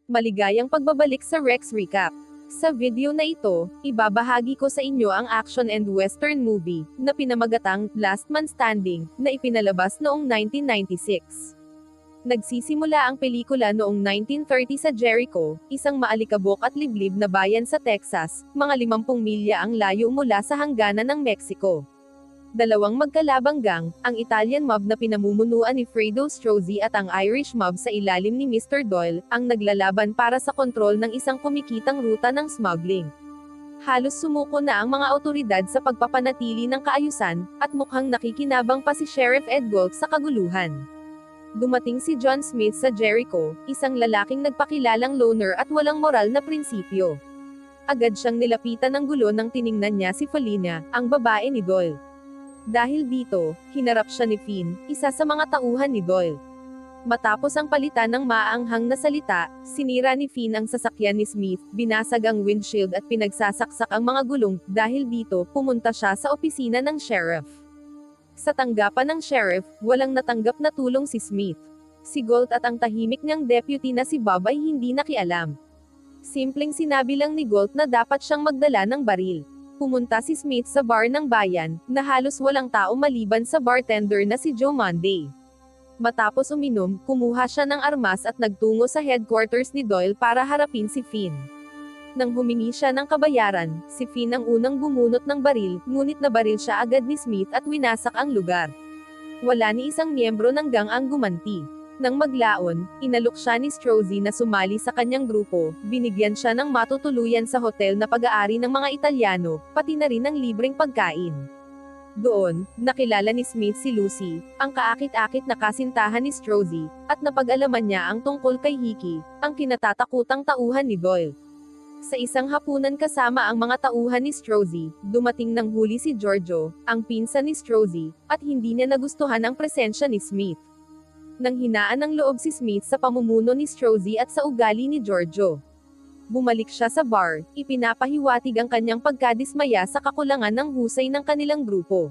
Maligayang pagbabalik sa Rex Recap. Sa video na ito, ibabahagi ko sa inyo ang action and western movie, na pinamagatang Last Man Standing, na ipinalabas noong 1996. Nagsisimula ang pelikula noong 1930 sa Jericho, isang maalikabok at liblib na bayan sa Texas, mga 50 milya ang layo mula sa hangganan ng Mexico. Dalawang magkalabang gang, ang Italian mob na pinamumunuan ni Fredo Strozzi at ang Irish mob sa ilalim ni Mr. Doyle, ang naglalaban para sa kontrol ng isang kumikitang ruta ng smuggling. Halos sumuko na ang mga awtoridad sa pagpapanatili ng kaayusan, at mukhang nakikinabang pa si Sheriff Ed Golf sa kaguluhan. Dumating si John Smith sa Jericho, isang lalaking nagpakilalang loner at walang moral na prinsipyo. Agad siyang nilapitan ng gulo nang tiningnan niya si Felina, ang babae ni Doyle. Dahil dito, hinarap siya ni Finn, isa sa mga tauhan ni Doyle. Matapos ang palitan ng maanghang na salita, sinira ni Finn ang sasakyan ni Smith, binasag ang windshield at pinagsasaksak ang mga gulong. Dahil dito, pumunta siya sa opisina ng sheriff. Sa tanggapan ng sheriff, walang natanggap na tulong si Smith. Si Gold at ang tahimik niyang deputy na si Bob ay hindi nakialam. Simpleng sinabi lang ni Gold na dapat siyang magdala ng baril. Pumunta si Smith sa bar ng bayan, na halos walang tao maliban sa bartender na si Joe Monday. Matapos uminom, kumuha siya ng armas at nagtungo sa headquarters ni Doyle para harapin si Finn. Nang humingi siya ng kabayaran, si Finn ang unang bumunot ng baril, ngunit nabaril siya agad ni Smith at winasak ang lugar. Wala ni isang miyembro ng gang ang gumanti. Nang maglaon, inalok siya ni Strozzi na sumali sa kanyang grupo, binigyan siya ng matutuluyan sa hotel na pag-aari ng mga Italyano, pati na rin ng libreng pagkain. Doon, nakilala ni Smith si Lucy, ang kaakit-akit na kasintahan ni Strozzi, at napag-alaman niya ang tungkol kay Hickey, ang kinatatakutang tauhan ni Doyle. Sa isang hapunan kasama ang mga tauhan ni Strozzi, dumating ng huli si Giorgio, ang pinsan ni Strozzi, at hindi niya nagustuhan ang presensya ni Smith. Nang hinaan ng loob si Smith sa pamumuno ni Strozzi at sa ugali ni Giorgio. Bumalik siya sa bar, ipinapahiwatig ang kanyang pagkadismaya sa kakulangan ng husay ng kanilang grupo.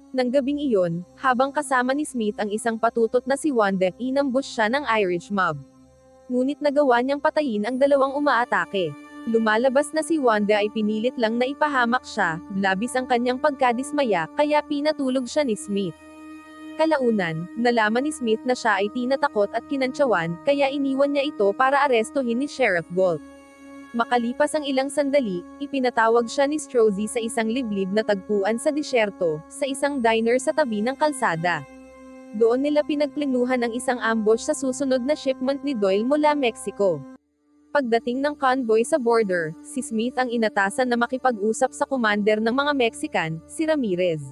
Nang gabing iyon, habang kasama ni Smith ang isang patutot na si Wanda, inambush siya ng Irish mob. Ngunit nagawa niyang patayin ang dalawang umaatake. Lumalabas na si Wanda ay pinilit lang na ipahamak siya, labis ang kanyang pagkadismaya, kaya pinatulog siya ni Smith. Kalaunan, nalaman ni Smith na siya ay tinatakot at kinantsawan, kaya iniwan niya ito para arestuhin ni Sheriff Gold. Makalipas ang ilang sandali, ipinatawag siya ni Strozzi sa isang liblib na tagpuan sa disyerto, sa isang diner sa tabi ng kalsada. Doon nila pinagplinuhan ang isang ambush sa susunod na shipment ni Doyle mula Mexico. Pagdating ng convoy sa border, si Smith ang inatasan na makipag-usap sa commander ng mga Mexican, si Ramirez.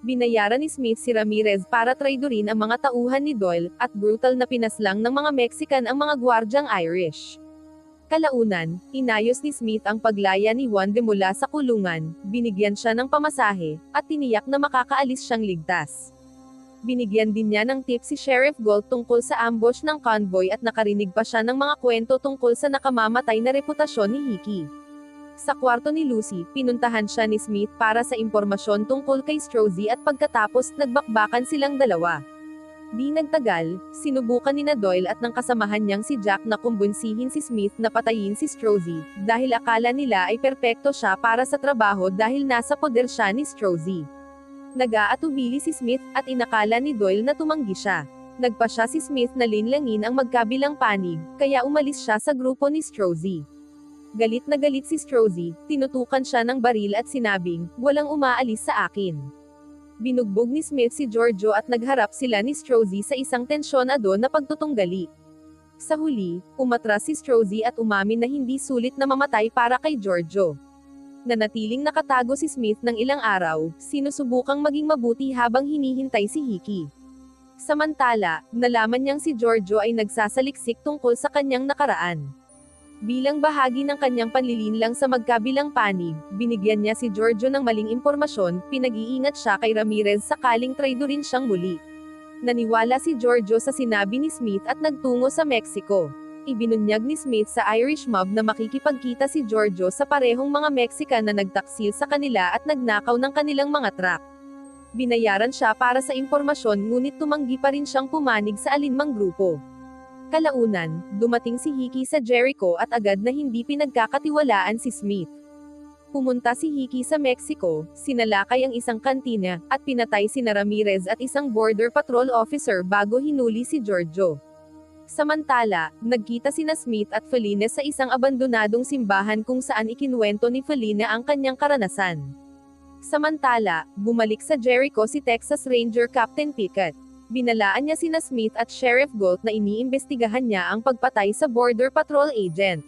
Binayaran ni Smith si Ramirez para traidorin ang mga tauhan ni Doyle, at brutal na pinaslang ng mga Mexican ang mga gwardyang Irish. Kalaunan, inayos ni Smith ang paglaya ni Wanda mula sa kulungan, binigyan siya ng pamasahe, at tiniyak na makakaalis siyang ligtas. Binigyan din niya ng tip si Sheriff Gold tungkol sa ambush ng convoy at nakarinig pa siya ng mga kwento tungkol sa nakamamatay na reputasyon ni Hickey. Sa kwarto ni Lucy, pinuntahan siya ni Smith para sa impormasyon tungkol kay Strozzi at pagkatapos, nagbakbakan silang dalawa. Di nagtagal, sinubukan ni Doyle at ng kasamahan niyang si Jack na kumbunsihin si Smith na patayin si Strozzi, dahil akala nila ay perpekto siya para sa trabaho dahil nasa poder siya ni Strozzi. Nag-aatubili si Smith, at inakala ni Doyle na tumanggi siya. Nagpa siya si Smith na linlangin ang magkabilang panig, kaya umalis siya sa grupo ni Strozzi. Galit na galit si Strozzi, tinutukan siya ng baril at sinabing, "Walang umaalis sa akin." Binugbog ni Smith si Giorgio at nagharap sila ni Strozzi sa isang tensyonado na pagtutunggali. Sa huli, umatras si Strozzi at umamin na hindi sulit na mamatay para kay Giorgio. Nanatiling nakatago si Smith ng ilang araw, sinusubukang maging mabuti habang hinihintay si Hickey. Samantala, nalaman niyang si Giorgio ay nagsasaliksik tungkol sa kanyang nakaraan. Bilang bahagi ng kanyang panlilinlang sa magkabilang panig, binigyan niya si Giorgio ng maling impormasyon, pinag-iingat siya kay Ramirez sakaling traidorin siyang muli. Naniwala si Giorgio sa sinabi ni Smith at nagtungo sa Mexico. Ibinunyag ni Smith sa Irish mob na makikipagkita si Giorgio sa parehong mga Mexican na nagtaksil sa kanila at nagnakaw ng kanilang mga truck. Binayaran siya para sa impormasyon ngunit tumanggi pa rin siyang pumanig sa alinmang grupo. Kalaunan, dumating si Hickey sa Jericho at agad na hindi pinagkakatiwalaan si Smith. Pumunta si Hickey sa Mexico, sinalakay ang isang kantina, at pinatay sina Ramirez at isang border patrol officer bago hinuli si Giorgio. Samantala, nagkita sina Smith at Fellines sa isang abandonadong simbahan kung saan ikinuwento ni Fellines ang kanyang karanasan. Samantala, bumalik sa Jericho si Texas Ranger Captain Pickett. Binalaan niya sina Smith at Sheriff Galt na iniimbestigahan niya ang pagpatay sa Border Patrol agent.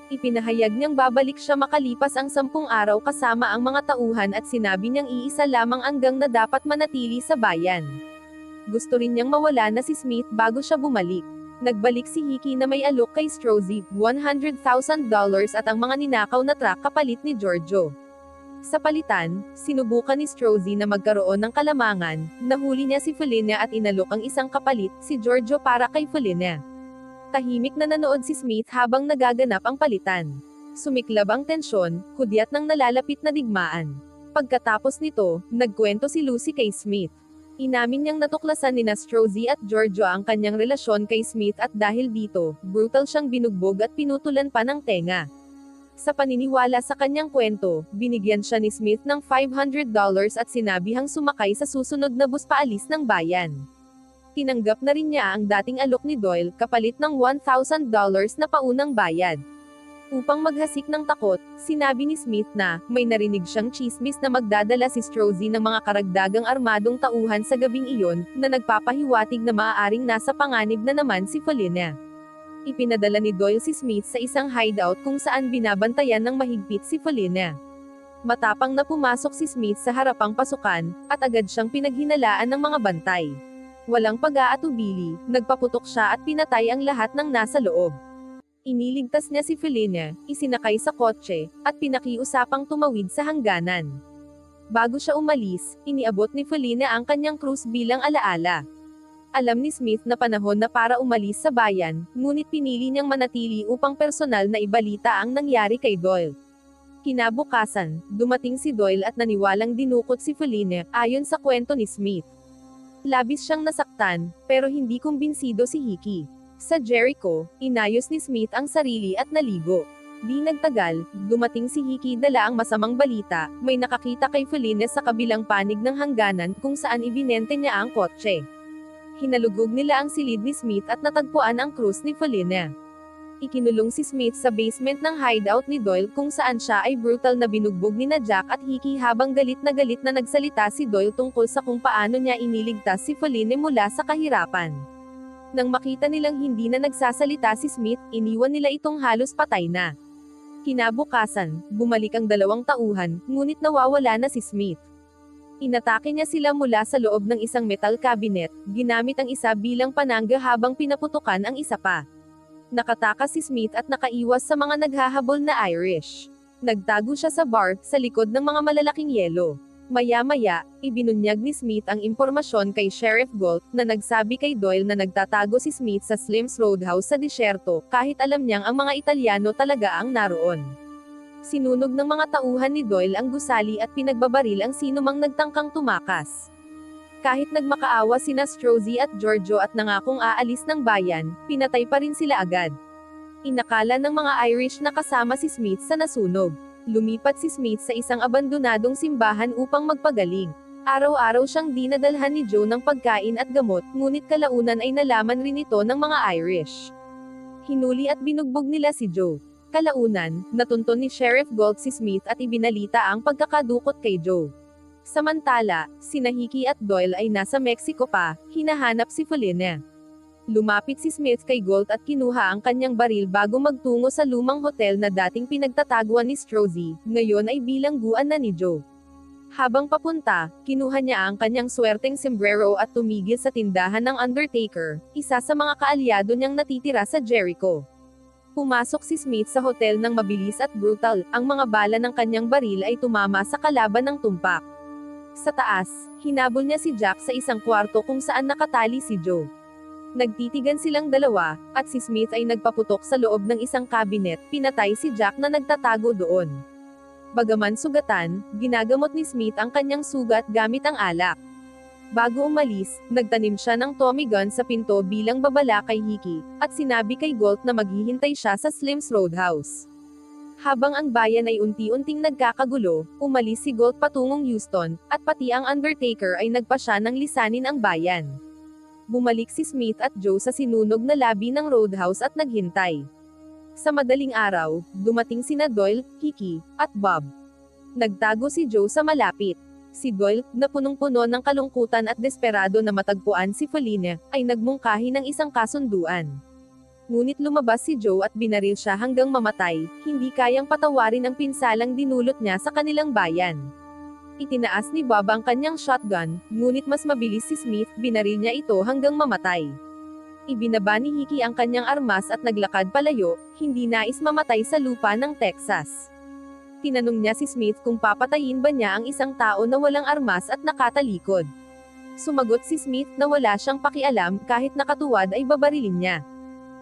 Ipinahayag niyang babalik siya makalipas ang 10 araw kasama ang mga tauhan at sinabi niyang iisa lamang hanggang na dapat manatili sa bayan. Gusto rin niyang mawala na si Smith bago siya bumalik. Nagbalik si Hickey na may alok kay Strozzi, $100,000 at ang mga ninakaw na truck kapalit ni Giorgio. Sa palitan, sinubukan ni Strozzi na magkaroon ng kalamangan, nahuli niya si Fellines at inalok ang isang kapalit, si Giorgio para kay Fellines. Tahimik na nanood si Smith habang nagaganap ang palitan. Sumiklab ang tensyon, hudyat ng nalalapit na digmaan. Pagkatapos nito, nagkwento si Lucy kay Smith. Inamin niyang natuklasan ni Strozzi at Giorgio ang kanyang relasyon kay Smith at dahil dito, brutal siyang binugbog at pinutulan pa ng tenga. Sa paniniwala sa kanyang kwento, binigyan siya ni Smith ng $500 at sinabihang sumakay sa susunod na bus paalis ng bayan. Tinanggap na rin niya ang dating alok ni Doyle, kapalit ng $1,000 na paunang bayad. Upang maghasik ng takot, sinabi ni Smith na, may narinig siyang tsismis na magdadala si Strozzi ng mga karagdagang armadong tauhan sa gabing iyon, na nagpapahiwatig na maaaring nasa panganib na naman si Fellines. Ipinadala ni Doyle si Smith sa isang hideout kung saan binabantayan ng mahigpit si Fellines. Matapang na pumasok si Smith sa harapang pasukan, at agad siyang pinaghinalaan ng mga bantay. Walang pag-aatubili, nagpaputok siya at pinatay ang lahat ng nasa loob. Iniligtas niya si Fellines, isinakay sa kotse, at pinakiusapang tumawid sa hangganan. Bago siya umalis, iniabot ni Fellines ang kanyang krus bilang alaala. Alam ni Smith na panahon na para umalis sa bayan, ngunit pinili niyang manatili upang personal na ibalita ang nangyari kay Doyle. Kinabukasan, dumating si Doyle at naniwalang dinukot si Fellines, ayon sa kwento ni Smith. Labis siyang nasaktan, pero hindi kumbinsido si Hickey. Sa Jericho, inayos ni Smith ang sarili at naligo. Di nagtagal, dumating si Hickey dala ang masamang balita, may nakakita kay Fellines sa kabilang panig ng hangganan kung saan ibinente niya ang kotse. Hinalugog nila ang silid ni Smith at natagpuan ang krus ni Fellines. Ikinulong si Smith sa basement ng hideout ni Doyle kung saan siya ay brutal na binugbog ni Jack at Hickey habang galit na nagsalita si Doyle tungkol sa kung paano niya iniligtas si Fellines mula sa kahirapan. Nang makita nilang hindi na nagsasalita si Smith, iniwan nila itong halos patay na. Kinabukasan, bumalik ang dalawang tauhan, ngunit nawawala na si Smith. Inatake niya sila mula sa loob ng isang metal cabinet, ginamit ang isa bilang panangga habang pinaputukan ang isa pa. Nakatakas si Smith at nakaiwas sa mga naghahabol na Irish. Nagtago siya sa bar, sa likod ng mga malalaking yelo. Maya-maya, ibinunyag ni Smith ang impormasyon kay Sheriff Galt, na nagsabi kay Doyle na nagtatago si Smith sa Slim's Roadhouse sa disyerto, kahit alam niyang ang mga Italyano talaga ang naroon. Sinunog ng mga tauhan ni Doyle ang gusali at pinagbabaril ang sinumang nagtangkang tumakas. Kahit nagmakaawa sina Strozzi at Giorgio at nangakong aalis ng bayan, pinatay pa rin sila agad. Inakala ng mga Irish na kasama si Smith sa nasunog. Lumipat si Smith sa isang abandonadong simbahan upang magpagaling. Araw-araw siyang dinadalhan ni Joe ng pagkain at gamot, ngunit kalaunan ay nalaman rin ito ng mga Irish. Hinuli at binugbog nila si Joe. Kalaunan, natunton ni Sheriff Galt si Smith at ibinalita ang pagkakadukot kay Joe. Samantala, sina Hickey at Doyle ay nasa Mexico pa, hinahanap si Fellines. Lumapit si Smith kay Galt at kinuha ang kanyang baril bago magtungo sa lumang hotel na dating pinagtataguan ni Strozzi, ngayon ay bilangguan na ni Joe. Habang papunta, kinuha niya ang kanyang swerteng sombrero at tumigil sa tindahan ng Undertaker, isa sa mga kaalyado niyang natitira sa Jericho. Pumasok si Smith sa hotel ng mabilis at brutal, ang mga bala ng kanyang baril ay tumama sa kalaban ng tumpak. Sa taas, hinabol niya si Jack sa isang kwarto kung saan nakatali si Joe. Nagtitigan silang dalawa, at si Smith ay nagpaputok sa loob ng isang cabinet, pinatay si Jack na nagtatago doon. Bagaman sugatan, ginagamot ni Smith ang kanyang sugat gamit ang alak. Bago umalis, nagtanim siya ng Tommy gun sa pinto bilang babala kay Hickey, at sinabi kay Gold na maghihintay siya sa Slim's Roadhouse. Habang ang bayan ay unti-unting nagkakagulo, umalis si Gold patungong Houston, at pati ang Undertaker ay nagpasya ng lisanin ang bayan. Bumalik si Smith at Joe sa sinunog na labi ng Roadhouse at naghintay. Sa madaling araw, dumating sina Doyle, Hickey, at Bob. Nagtago si Joe sa malapit. Si Doyle, na punong-puno ng kalungkutan at desperado na matagpuan si Feline, ay nagmungkahi ng isang kasunduan. Ngunit lumabas si Joe at binaril siya hanggang mamatay, hindi kayang patawarin ang pinsalang dinulot niya sa kanilang bayan. Itinaas ni Bob ang kanyang shotgun, ngunit mas mabilis si Smith, binaril niya ito hanggang mamatay. Ibinaba ni Hickey ang kanyang armas at naglakad palayo, hindi nais mamatay sa lupa ng Texas. Tinanong niya si Smith kung papatayin ba niya ang isang tao na walang armas at nakatalikod. Sumagot si Smith na wala siyang pakialam, kahit nakatuwad ay babarilin niya.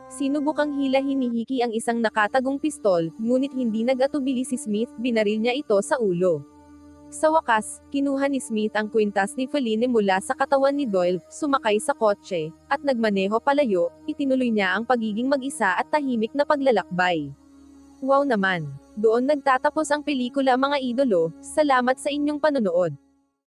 Sinubukang hilahin ni Hickey ang isang nakatagong pistol, ngunit hindi nag-atubili si Smith, binaril niya ito sa ulo. Sa wakas, kinuha ni Smith ang kwintas ni Feline mula sa katawan ni Doyle, sumakay sa kotse, at nagmaneho palayo, itinuloy niya ang pagiging mag-isa at tahimik na paglalakbay. Wow naman! Doon nagtatapos ang pelikula mga idolo, salamat sa inyong panonood.